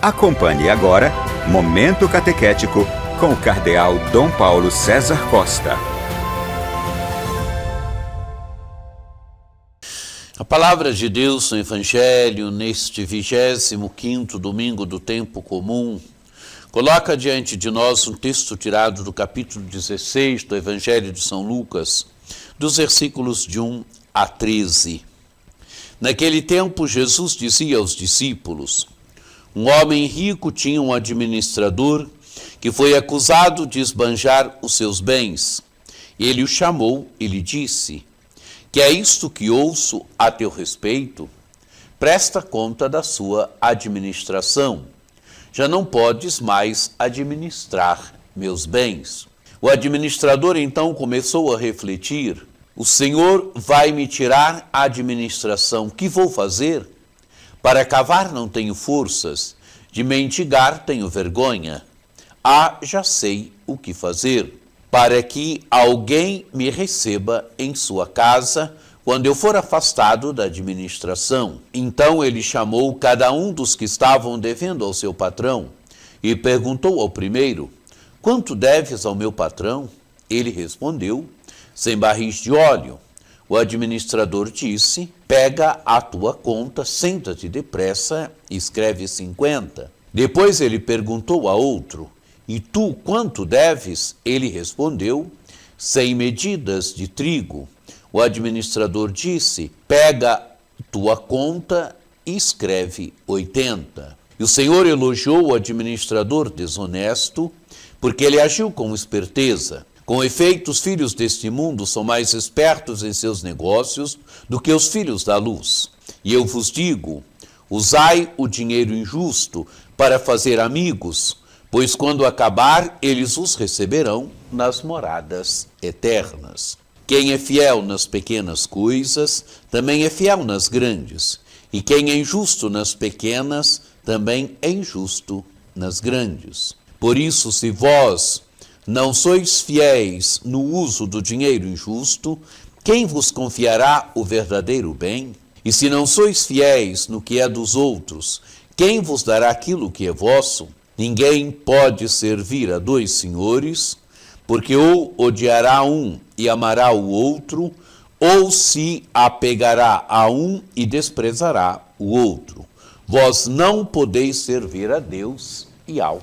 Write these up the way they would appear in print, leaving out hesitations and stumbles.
Acompanhe agora Momento Catequético com o Cardeal Dom Paulo César Costa. A palavra de Deus no Evangelho, neste 25º domingo do tempo comum, coloca diante de nós um texto tirado do capítulo 16 do Evangelho de São Lucas, dos versículos de 1 a 13. Naquele tempo, Jesus dizia aos discípulos: um homem rico tinha um administrador que foi acusado de esbanjar os seus bens. Ele o chamou e lhe disse: que é isto que ouço a teu respeito? Presta conta da sua administração. Já não podes mais administrar meus bens. O administrador então começou a refletir: o Senhor vai me tirar a administração. Que vou fazer? Para cavar não tenho forças, de mendigar tenho vergonha. Já sei o que fazer, para que alguém me receba em sua casa quando eu for afastado da administração. Então ele chamou cada um dos que estavam devendo ao seu patrão e perguntou ao primeiro: quanto deves ao meu patrão? Ele respondeu: 100 barris de óleo. O administrador disse: pega a tua conta, senta-te depressa e escreve 50. Depois ele perguntou a outro: e tu quanto deves? Ele respondeu: 100 medidas de trigo. O administrador disse: pega tua conta e escreve 80. E o Senhor elogiou o administrador desonesto, porque ele agiu com esperteza. Com efeito, os filhos deste mundo são mais espertos em seus negócios do que os filhos da luz. E eu vos digo: usai o dinheiro injusto para fazer amigos, pois quando acabar, eles os receberão nas moradas eternas. Quem é fiel nas pequenas coisas, também é fiel nas grandes. E quem é injusto nas pequenas, também é injusto nas grandes. Por isso, se vós não sois fiéis no uso do dinheiro injusto, quem vos confiará o verdadeiro bem? E se não sois fiéis no que é dos outros, quem vos dará aquilo que é vosso? Ninguém pode servir a dois senhores, porque ou odiará um e amará o outro, ou se apegará a um e desprezará o outro. Vós não podeis servir a Deus e ao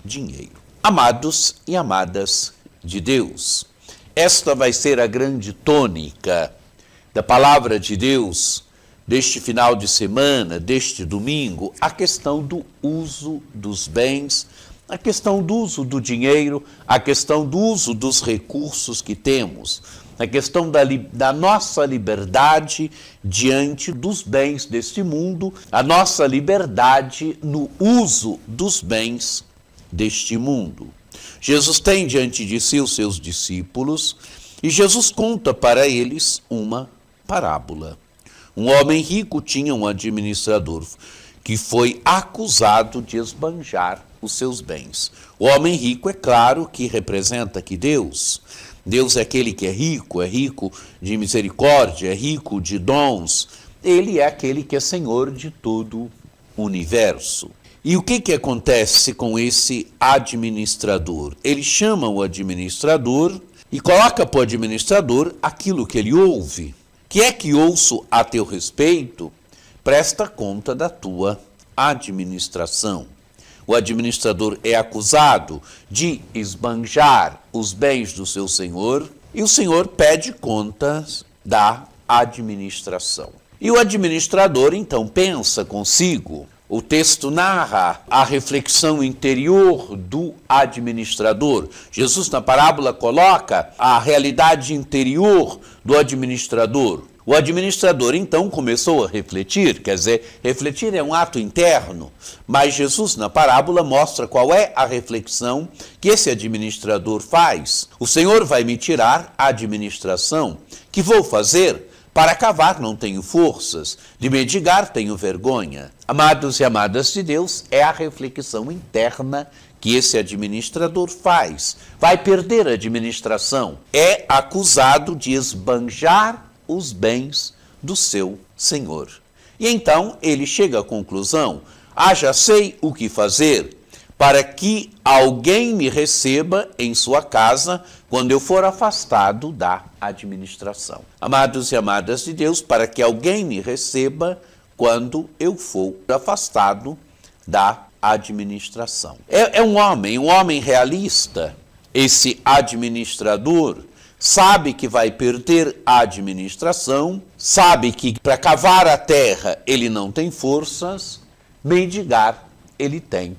dinheiro. Amados e amadas de Deus, esta vai ser a grande tônica da palavra de Deus deste final de semana, deste domingo, a questão do uso dos bens, a questão do uso do dinheiro, a questão do uso dos recursos que temos, a questão da nossa liberdade diante dos bens deste mundo, a nossa liberdade no uso dos bens deste mundo. Jesus tem diante de si os seus discípulos e Jesus conta para eles uma parábola. Um homem rico tinha um administrador que foi acusado de esbanjar os seus bens. O homem rico, é claro, que representa que Deus é aquele que é rico de misericórdia, é rico de dons. Ele é aquele que é Senhor de todo o universo. E o que acontece com esse administrador? Ele chama o administrador e coloca para o administrador aquilo que ele ouve. Que é que ouço a teu respeito? Presta conta da tua administração. O administrador é acusado de esbanjar os bens do seu senhor e o senhor pede contas da administração. E o administrador então pensa consigo. O texto narra a reflexão interior do administrador. Jesus, na parábola, coloca a realidade interior do administrador. O administrador, então, começou a refletir, quer dizer, refletir é um ato interno, mas Jesus, na parábola, mostra qual é a reflexão que esse administrador faz. O Senhor vai me tirar a administração. Que vou fazer? Para cavar não tenho forças, de mendigar tenho vergonha. Amados e amadas de Deus, é a reflexão interna que esse administrador faz. Vai perder a administração. É acusado de esbanjar os bens do seu senhor. E então ele chega à conclusão: já sei o que fazer para que alguém me receba em sua casa quando eu for afastado da administração. Amados e amadas de Deus, para que alguém me receba quando eu for afastado da administração. É um homem realista. Esse administrador sabe que vai perder a administração, sabe que para cavar a terra ele não tem forças, mendigar ele tem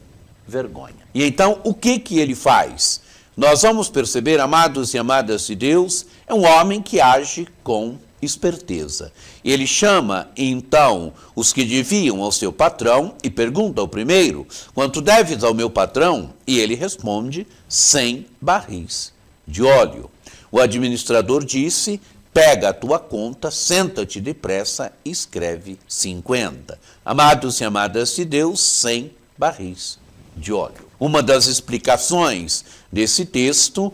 vergonha. E então, o que ele faz? Nós vamos perceber, amados e amadas de Deus, é um homem que age com esperteza. Ele chama, então, os que deviam ao seu patrão e pergunta ao primeiro: quanto deves ao meu patrão? E ele responde: 100 barris de óleo. O administrador disse: pega a tua conta, senta-te depressa e escreve 50. Amados e amadas de Deus, 100 barris de óleo. Uma das explicações desse texto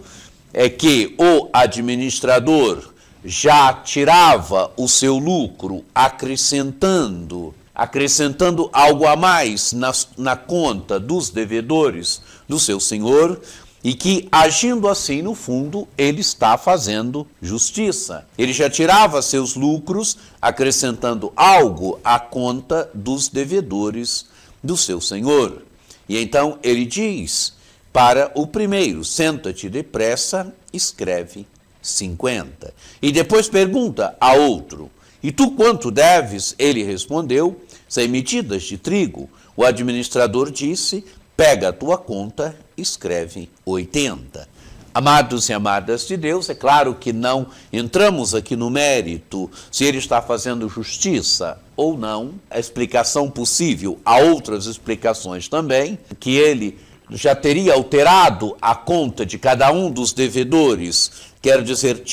é que o administrador já tirava o seu lucro acrescentando algo a mais na conta dos devedores do seu senhor, e que, agindo assim, no fundo, ele está fazendo justiça. Ele já tirava seus lucros acrescentando algo à conta dos devedores do seu senhor. E então ele diz para o primeiro: senta-te depressa, escreve 50. E depois pergunta a outro: e tu quanto deves? Ele respondeu: 100 medidas de trigo. O administrador disse: pega a tua conta, escreve 80. Amados e amadas de Deus, é claro que não entramos aqui no mérito se ele está fazendo justiça ou não. A explicação possível, há outras explicações também, que ele já teria alterado a conta de cada um dos devedores, quer dizer,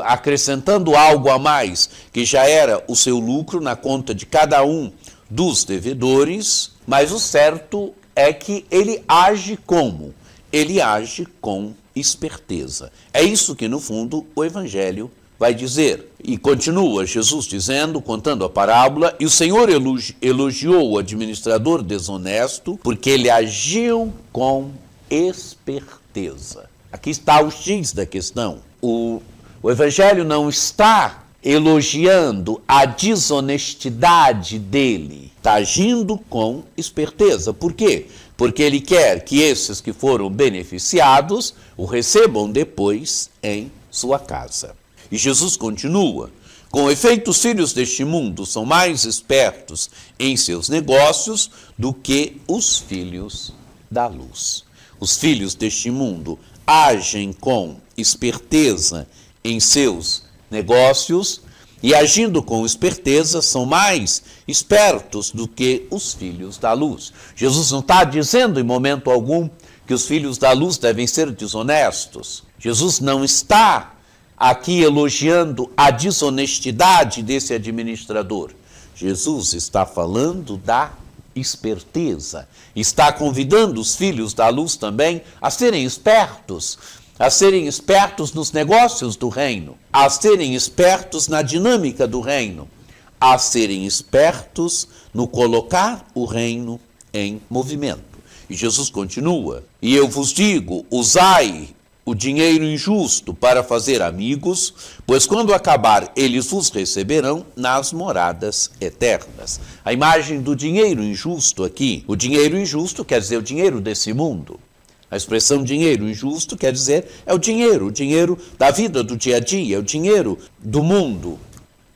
acrescentando algo a mais, que já era o seu lucro na conta de cada um dos devedores, mas o certo é que ele age como? Ele age com esperteza. É isso que, no fundo, o Evangelho vai dizer. E continua Jesus dizendo, contando a parábola: e o Senhor elogiou o administrador desonesto porque ele agiu com esperteza. Aqui está o X da questão. O Evangelho não está elogiando a desonestidade dele. Está agindo com esperteza. Por quê? Porque ele quer que esses que foram beneficiados o recebam depois em sua casa. E Jesus continua: com efeito, os filhos deste mundo são mais espertos em seus negócios do que os filhos da luz. Os filhos deste mundo agem com esperteza em seus negócios, e agindo com esperteza são mais espertos do que os filhos da luz. Jesus não está dizendo em momento algum que os filhos da luz devem ser desonestos. Jesus não está aqui elogiando a desonestidade desse administrador. Jesus está falando da esperteza. Está convidando os filhos da luz também a serem espertos nos negócios do reino, a serem espertos na dinâmica do reino, a serem espertos no colocar o reino em movimento. E Jesus continua: e eu vos digo, usai o dinheiro injusto para fazer amigos, pois quando acabar eles vos receberão nas moradas eternas. A imagem do dinheiro injusto aqui, o dinheiro injusto quer dizer o dinheiro desse mundo. A expressão dinheiro injusto quer dizer o dinheiro da vida do dia a dia, o dinheiro do mundo.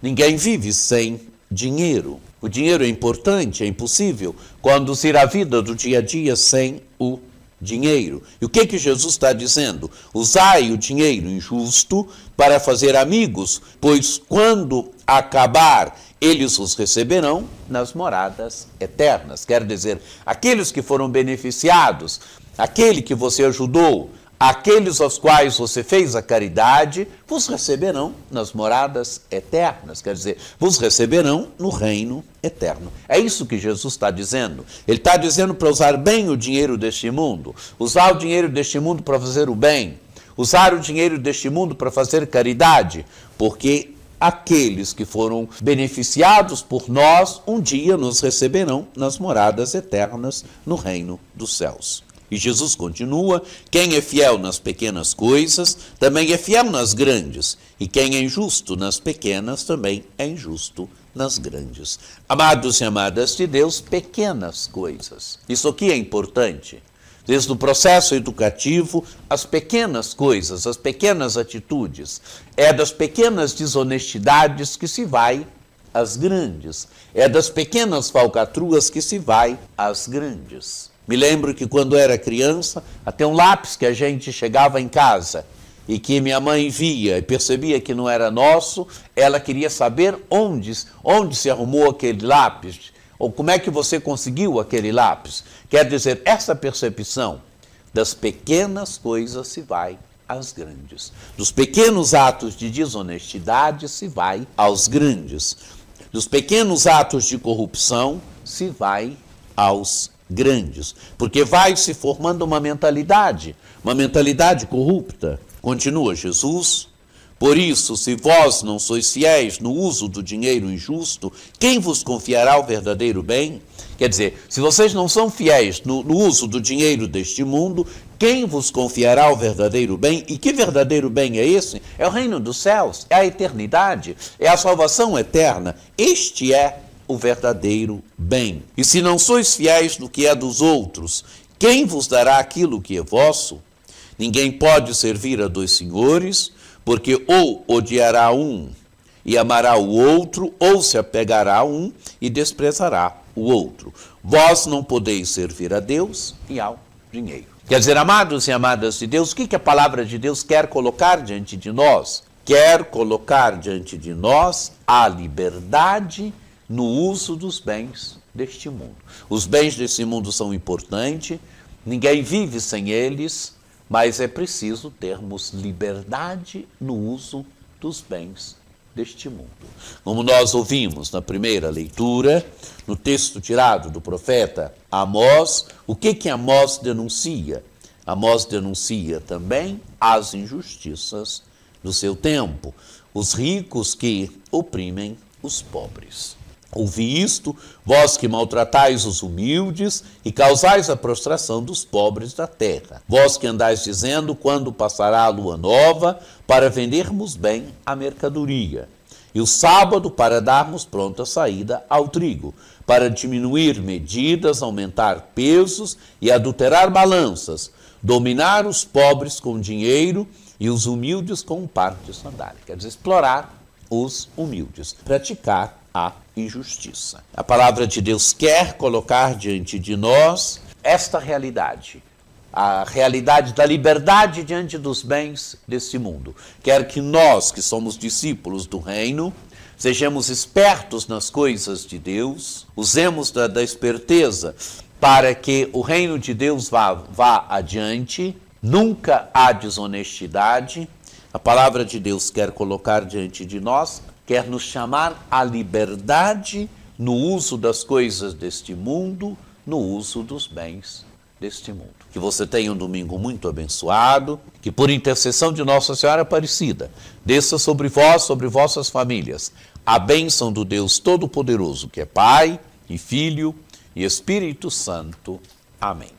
Ninguém vive sem dinheiro. O dinheiro é importante, é impossível conduzir a vida do dia a dia sem o dinheiro. E o que Jesus está dizendo? Usai o dinheiro injusto para fazer amigos, pois quando acabar eles os receberão nas moradas eternas. Quer dizer, aqueles que foram beneficiados, aquele que você ajudou, aqueles aos quais você fez a caridade, vos receberão nas moradas eternas. Quer dizer, vos receberão no reino eterno. É isso que Jesus está dizendo. Ele está dizendo para usar bem o dinheiro deste mundo, usar o dinheiro deste mundo para fazer o bem, usar o dinheiro deste mundo para fazer caridade, porque aqueles que foram beneficiados por nós, um dia nos receberão nas moradas eternas no reino dos céus. E Jesus continua: quem é fiel nas pequenas coisas, também é fiel nas grandes. E quem é injusto nas pequenas, também é injusto nas grandes. Amados e amadas de Deus, pequenas coisas. Isso aqui é importante. Desde o processo educativo, as pequenas coisas, as pequenas atitudes, é das pequenas desonestidades que se vai às grandes. É das pequenas falcatruas que se vai às grandes. Me lembro que quando era criança, até um lápis que a gente chegava em casa e que minha mãe via e percebia que não era nosso, ela queria saber onde se arrumou aquele lápis, ou como é que você conseguiu aquele lápis. Quer dizer, essa percepção das pequenas coisas se vai às grandes. Dos pequenos atos de desonestidade se vai aos grandes. Dos pequenos atos de corrupção se vai aos grandes. Porque vai se formando uma mentalidade corrupta. Continua Jesus: por isso, se vós não sois fiéis no uso do dinheiro injusto, quem vos confiará o verdadeiro bem? Quer dizer, se vocês não são fiéis no uso do dinheiro deste mundo, quem vos confiará o verdadeiro bem? E que verdadeiro bem é esse? É o reino dos céus, é a eternidade, é a salvação eterna. Este é o verdadeiro bem. E se não sois fiéis no que é dos outros, quem vos dará aquilo que é vosso? Ninguém pode servir a dois senhores, porque ou odiará um e amará o outro, ou se apegará a um e desprezará o outro. Vós não podeis servir a Deus e ao dinheiro. Quer dizer, amados e amadas de Deus, o que a palavra de Deus quer colocar diante de nós? Quer colocar diante de nós a liberdade no uso dos bens deste mundo. Os bens deste mundo são importantes, ninguém vive sem eles, mas é preciso termos liberdade no uso dos bens deste mundo. Como nós ouvimos na primeira leitura, no texto tirado do profeta Amós, o que Amós denuncia? Amós denuncia também as injustiças do seu tempo, os ricos que oprimem os pobres. Ouvi isto, vós que maltratais os humildes e causais a prostração dos pobres da terra. Vós que andais dizendo quando passará a lua nova, para vendermos bem a mercadoria, e o sábado para darmos pronta saída ao trigo, para diminuir medidas, aumentar pesos e adulterar balanças, dominar os pobres com dinheiro e os humildes com um par de sandália. Quer dizer, explorar os humildes, praticar a injustiça. A palavra de Deus quer colocar diante de nós esta realidade, a realidade da liberdade diante dos bens deste mundo. Quer que nós, que somos discípulos do reino, sejamos espertos nas coisas de Deus, usemos da esperteza para que o reino de Deus vá adiante, nunca há desonestidade. A palavra de Deus quer colocar diante de nós, quer nos chamar à liberdade no uso das coisas deste mundo, no uso dos bens deste mundo. Que você tenha um domingo muito abençoado, que por intercessão de Nossa Senhora Aparecida, desça sobre vós, sobre vossas famílias, a bênção do Deus Todo-Poderoso, que é Pai e Filho e Espírito Santo. Amém.